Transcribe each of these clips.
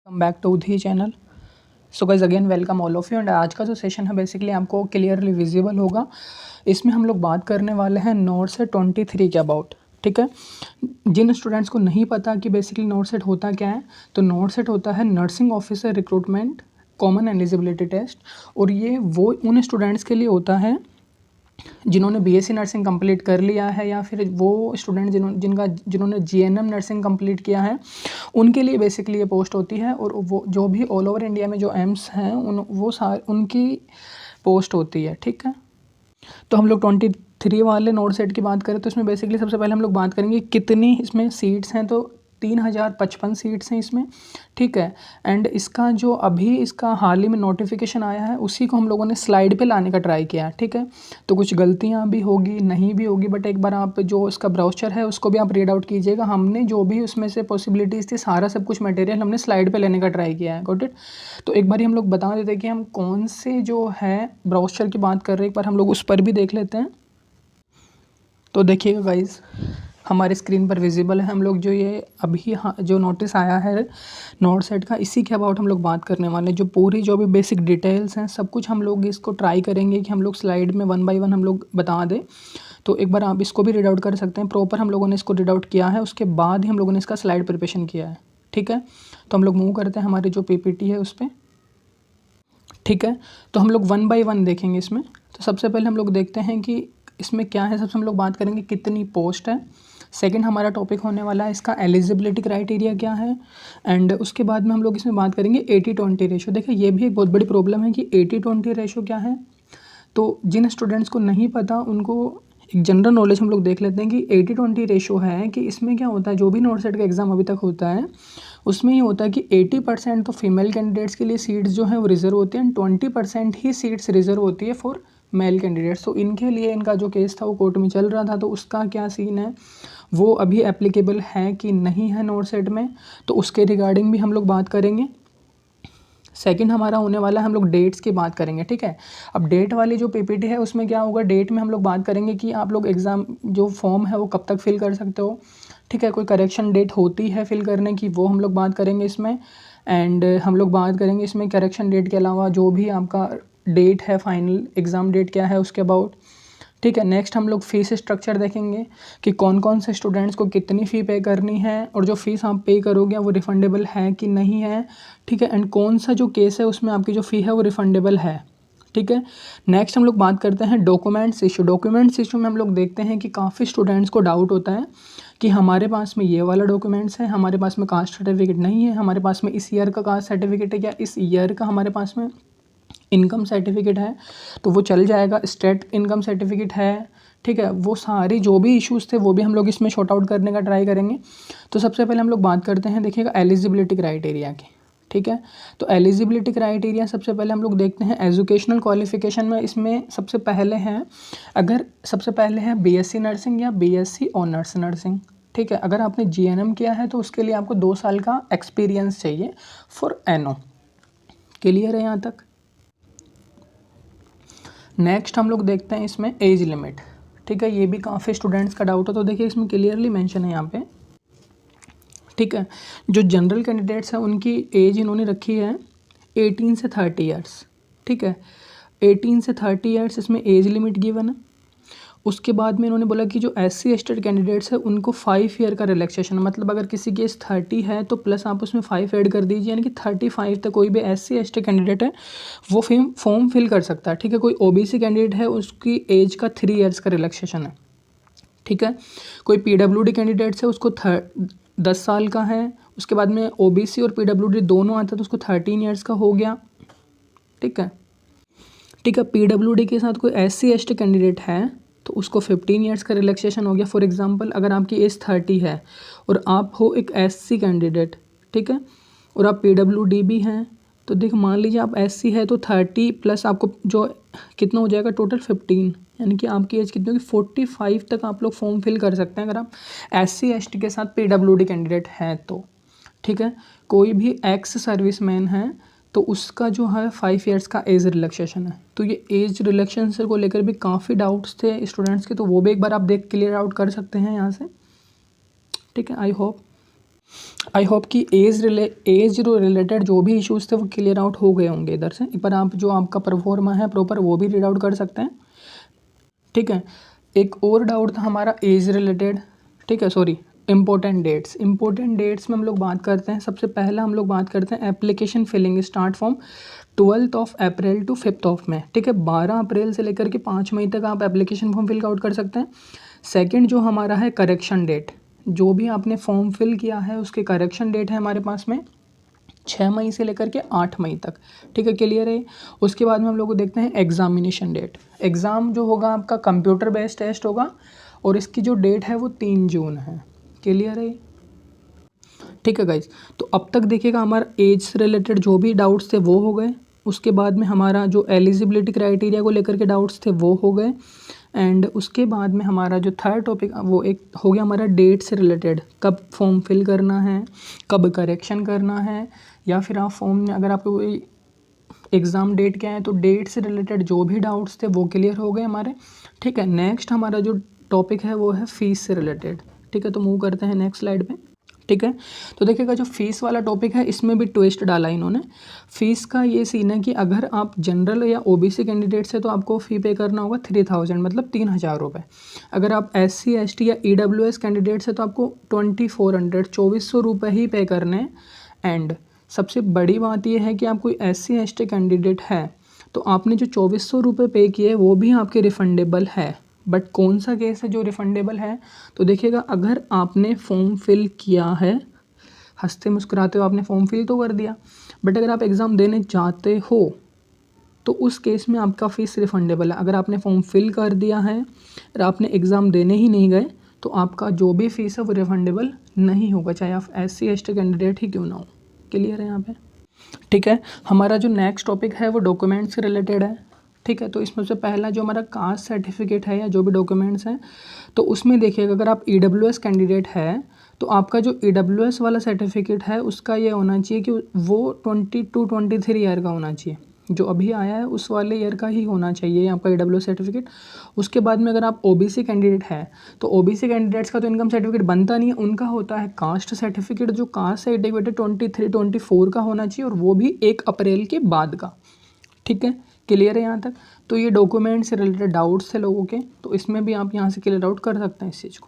Welcome back to the channel. So guys again welcome all of you. And आज का जो session है basically आपको क्लियरली विजिबल होगा। इसमें हम लोग बात करने वाले हैं नोट सेट 23 के अबाउट। ठीक है, जिन स्टूडेंट्स को नहीं पता कि बेसिकली नोट सेट होता क्या है, तो नोट सेट होता है nursing officer recruitment common eligibility test. और ये वो उन स्टूडेंट्स के लिए होता है जिन्होंने बीएससी नर्सिंग कंप्लीट कर लिया है, या फिर वो स्टूडेंट जिन्होंने जीएनएम नर्सिंग कंप्लीट किया है, उनके लिए बेसिकली ये पोस्ट होती है। और वो जो भी ऑल ओवर इंडिया में जो एम्स हैं उनकी पोस्ट होती है। ठीक है, तो हम लोग 23 वाले नोट सेट की बात करें तो इसमें बेसिकली सबसे पहले हम लोग बात करेंगे कितनी इसमें सीट्स हैं। तो 3055 सीट्स हैं इसमें। ठीक है, एंड इसका हाल ही में नोटिफिकेशन आया है, उसी को हम लोगों ने स्लाइड पे लाने का ट्राई किया है। ठीक है, तो कुछ गलतियां भी होगी, नहीं भी होगी, बट एक बार आप जो इसका ब्राउचर है उसको भी आप रीड आउट कीजिएगा। हमने जो भी उसमें से पॉसिबिलिटीज़ थी सारा सब कुछ मटेरियल हमने स्लाइड पे लेने का ट्राई किया है। Got it. तो एक बार हम लोग बता देते हैं कि हम कौन से जो है ब्राउचर की बात कर रहे हैं, एक बार हम लोग उस पर भी देख लेते हैं। तो देखिएगा गाइज, हमारे स्क्रीन पर विजिबल है हम लोग जो ये अभी जो नोटिस आया है नोट सेट का, इसी के अबाउट हम लोग बात करने वाले हैं। जो पूरी जो भी बेसिक डिटेल्स हैं सब कुछ हम लोग इसको ट्राई करेंगे कि हम लोग स्लाइड में 1 बाय 1 हम लोग बता दें। तो एक बार आप इसको भी रीड आउट कर सकते हैं। प्रॉपर हम लोगों ने इसको रीड आउट किया है, उसके बाद ही हम लोगों ने इसका स्लाइड प्रिपरेशन किया है। ठीक है, तो हम लोग मूव करते हैं हमारे जो पीपीटी है उस पर। ठीक है, तो हम लोग 1 बाय 1 देखेंगे इसमें। तो सबसे पहले हम लोग देखते हैं कि इसमें क्या है। सबसे हम लोग बात करेंगे कितनी पोस्ट है। सेकंड हमारा टॉपिक होने वाला है इसका एलिजिबिलिटी क्राइटेरिया क्या है। एंड उसके बाद में हम लोग इसमें बात करेंगे 80-20 रेशो। देखिए ये भी एक बहुत बड़ी प्रॉब्लम है कि 80-20 रेशो क्या है। तो जिन स्टूडेंट्स को नहीं पता उनको एक जनरल नॉलेज हम लोग देख लेते हैं कि 80-20 रेशो है कि इसमें क्या होता है। जो भी नोट सेट का एग्ज़ाम अभी तक होता है उसमें ये होता है कि 80% तो फीमेल कैंडिडेट्स के लिए सीट्स जो हैं वो रिजर्व होती हैं, 20% ही सीट्स रिजर्व होती है फॉर मेल कैंडिडेट्स। तो इनके लिए इनका जो केस था वो कोर्ट में चल रहा था, तो उसका क्या सीन है, वो अभी एप्लीकेबल है कि नहीं है नोट सेट में, तो उसके रिगार्डिंग भी हम लोग बात करेंगे। सेकंड हमारा होने वाला है हम लोग डेट्स की बात करेंगे। ठीक है, अब डेट वाली जो पीपीटी है उसमें क्या होगा, डेट में हम लोग बात करेंगे कि आप लोग एग्ज़ाम जो फॉर्म है वो कब तक फिल कर सकते हो। ठीक है, कोई करेक्शन डेट होती है फिल करने की, वो हम लोग बात करेंगे इसमें। एंड हम लोग बात करेंगे इसमें करेक्शन डेट के अलावा जो भी आपका डेट है, फाइनल एग्ज़ाम डेट क्या है उसके अबाउट। ठीक है, नेक्स्ट हम लोग फ़ीस स्ट्रक्चर देखेंगे कि कौन कौन से स्टूडेंट्स को कितनी फ़ी पे करनी है, और जो फ़ीस आप पे करोगे वो रिफ़ंडेबल है कि नहीं है। ठीक है, एंड कौन सा जो केस है उसमें आपकी जो फ़ी है वो रिफ़ंडेबल है। ठीक है, नेक्स्ट हम लोग बात करते हैं डॉक्यूमेंट्स इशू। डॉक्यूमेंट्स इशू में हम लोग देखते हैं कि काफ़ी स्टूडेंट्स को डाउट होता है कि हमारे पास में ये वाला डॉक्यूमेंट्स है, हमारे पास में कास्ट सर्टिफिकेट नहीं है, हमारे पास में इस ईयर का कास्ट सर्टिफिकेट है, या इस ईयर का हमारे पास में इनकम सर्टिफिकेट है, तो वो चल जाएगा। स्टेट इनकम सर्टिफिकेट है। ठीक है, वो सारी जो भी इश्यूज़ थे वो भी हम लोग इसमें शॉर्ट आउट करने का ट्राई करेंगे। तो सबसे पहले हम लोग बात करते हैं, देखिएगा, एलिजिबिलिटी क्राइटेरिया की। ठीक है, तो एलिजिबिलिटी क्राइटेरिया सबसे पहले हम लोग देखते हैं एजुकेशनल क्वालिफिकेशन में। इसमें सबसे पहले है बीएससी नर्सिंग या बीएससी ऑनर्स नर्सिंग। ठीक है, अगर आपने जीएनएम किया है तो उसके लिए आपको 2 साल का एक्सपीरियंस चाहिए फॉर एनो। क्लियर है यहाँ तक। नेक्स्ट हम लोग देखते हैं इसमें एज लिमिट। ठीक है, ये भी काफ़ी स्टूडेंट्स का डाउट है, तो देखिए इसमें क्लियरली मेंशन है यहाँ पे। ठीक है, जो जनरल कैंडिडेट्स हैं उनकी एज इन्होंने रखी है 18 से 30 ईयर्स। ठीक है, 18 से 30 ईयर्स इसमें एज लिमिट गिवन है। उसके बाद में इन्होंने बोला कि जो SC एस्टेड कैंडिडेट्स है उनको 5 ईयर का रिलैक्सेशन, मतलब अगर किसी की एज 30 है तो प्लस आप उसमें 5 ऐड कर दीजिए, यानी कि 35 तक कोई भी SC एस्टेड कैंडिडेट है वो फॉर्म फिल कर सकता है। ठीक है, कोई OBC कैंडिडेट है उसकी एज का 3 ईयर्स का रिलैक्सेशन है। ठीक है, कोई PWD कैंडिडेट्स है उसको 10 साल का है। उसके बाद में OBC और PWD दोनों आता है तो उसको 13 ईयर्स का हो गया। ठीक है, PWD के साथ कोई SC एस्टी कैंडिडेट है तो उसको 15 ईयर्स का रिलैक्सेशन हो गया। फॉर एग्जांपल अगर आपकी एज 30 है और आप हो एक SC कैंडिडेट, ठीक है, और आप PWD भी हैं, तो देख मान लीजिए आप SC है तो 30 प्लस आपको जो कितना हो जाएगा टोटल 15, यानी कि आपकी एज कितनी होगी 45 तक आप लोग फॉर्म फिल कर सकते हैं अगर आप SC ST के साथ PWD कैंडिडेट हैं तो। ठीक है, कोई भी एक्स सर्विसमैन है तो उसका जो है 5 ईयर्स का एज रिलैक्सेशन है। तो ये एज रिलैक्सेशन को लेकर भी काफ़ी डाउट्स थे स्टूडेंट्स के, तो वो भी एक बार आप देख क्लियर आउट कर सकते हैं यहाँ से। ठीक है, आई होप। आई होप कि एज रिलेटेड जो भी इश्यूज़ थे वो क्लियर आउट हो गए होंगे इधर से। एक बार आप जो आपका परफॉर्मा है प्रॉपर वो भी रीड आउट कर सकते हैं, ठीक है। एक और डाउट था हमारा एज रिलेटेड, ठीक है, सॉरी, इंपॉर्टेंट डेट्स में हम लोग बात करते हैं। सबसे पहला हम लोग बात करते हैं application filling start from 12 April to 5 May, ठीक है। 12 अप्रैल से लेकर के 5 मई तक आप एप्लीकेशन फॉर्म फिल आउट कर सकते हैं। सेकंड जो हमारा है करेक्शन डेट, जो भी आपने फॉर्म फिल किया है उसके करेक्शन डेट है हमारे पास में 6 मई से लेकर के 8 मई तक, ठीक है, क्लियर है। उसके बाद में हम लोग को देखते हैं एग्जामिनेशन डेट। एग्ज़ाम जो होगा आपका कंप्यूटर बेस्ड टेस्ट होगा और इसकी जो डेट है वो 3 जून है, क्लियर है, ठीक है गाइज। तो अब तक देखिएगा हमारा एज से रिलेटेड जो भी डाउट्स थे वो हो गए। उसके बाद में हमारा जो एलिजिबिलिटी क्राइटेरिया को लेकर के डाउट्स थे वो हो गए। एंड उसके बाद में हमारा जो थर्ड टॉपिक वो एक हो गया हमारा डेट से रिलेटेड, कब फॉर्म फिल करना है, कब करेक्शन करना है, या फिर आप फॉर्म में अगर आपको कोई एग्ज़ाम डेट क्या है, तो डेट से रिलेटेड जो भी डाउट्स थे वो क्लियर हो गए हमारे, ठीक है। नेक्स्ट हमारा जो टॉपिक है वो है फ़ीस से रिलेटेड, ठीक है। तो मूव करते हैं नेक्स्ट स्लाइड पे, ठीक है। तो देखिएगा जो फ़ीस वाला टॉपिक है इसमें भी ट्विस्ट डाला इन्होंने। फ़ीस का ये सीन है कि अगर आप जनरल या ओबीसी कैंडिडेट से तो आपको फ़ी पे करना होगा 3000, मतलब 3000 रुपये। अगर आप SC ST या EWS कैंडिडेट से तो आपको 2400 रुपये ही पे करने हैं। एंड सबसे बड़ी बात यह है कि आप कोई SC ST कैंडिडेट है तो आपने जो 2400 रुपये पे किए वो भी आपके रिफ़ंडेबल है। बट कौन सा केस है जो रिफ़ंडेबल है, तो देखिएगा अगर आपने फॉर्म फिल किया है, हंसते मुस्कुराते हो आपने फॉर्म फिल तो कर दिया, बट अगर आप एग्ज़ाम देने जाते हो तो उस केस में आपका फ़ीस रिफ़ंडेबल है। अगर आपने फॉर्म फिल कर दिया है और आपने एग्ज़ाम देने ही नहीं गए तो आपका जो भी फ़ीस है वो रिफ़ंडेबल नहीं होगा, चाहे आप SC ST कैंडिडेट ही क्यों ना हो, क्लियर है यहाँ पे, ठीक है। हमारा जो नेक्स्ट टॉपिक है वो डॉक्यूमेंट्स से रिलेटेड है, ठीक है। तो इसमें से पहला जो हमारा कास्ट सर्टिफिकेट है या जो भी डॉक्यूमेंट्स हैं, तो उसमें देखिएगा अगर आप EWS कैंडिडेट है तो आपका जो EWS वाला सर्टिफिकेट है उसका ये होना चाहिए कि वो 22-23 ईयर का होना चाहिए। जो अभी आया है उस वाले ईयर का ही होना चाहिए आपका EWS सर्टिफिकेट। उसके बाद में अगर आप OBC कैंडिडेट है तो OBC कैंडिडेट्स का तो इनकम सर्टिफिकेट बनता नहीं है, उनका होता है कास्ट सर्टिफिकेट, जो कास्ट सर्टिफिकेट 23-24 का होना चाहिए और वो भी 1 अप्रैल के बाद का, ठीक है, क्लियर है यहाँ तक। तो ये डॉक्यूमेंट से रिलेटेड डाउट्स थे लोगों के, तो इसमें भी आप यहाँ से क्लियर आउट कर सकते हैं इस चीज़ को,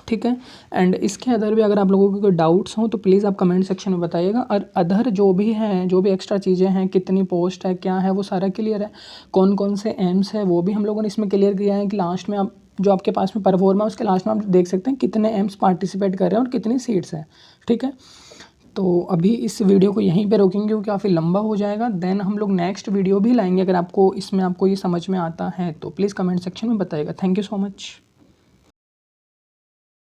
ठीक है। एंड इसके अदर भी अगर आप लोगों के कोई डाउट्स हों तो प्लीज़ आप कमेंट सेक्शन में बताइएगा। और अदर जो भी हैं, जो भी एक्स्ट्रा चीज़ें हैं, कितनी पोस्ट है, क्या है, वो सारा क्लियर है। कौन कौन से एम्स है वो भी हम लोगों ने इसमें क्लियर किया है कि लास्ट में आप जो आपके पास में परफॉर्मा है उसके लास्ट में आप देख सकते हैं कितने एम्स पार्टिसिपेट कर रहे हैं और कितनी सीट्स हैं, ठीक है। तो अभी इस वीडियो को यहीं पे रोकेंगे क्योंकि काफ़ी लंबा हो जाएगा। देन हम लोग नेक्स्ट वीडियो भी लाएंगे। अगर आपको इसमें आपको ये समझ में आता है तो प्लीज़ कमेंट सेक्शन में बताइएगा। Thank you so much.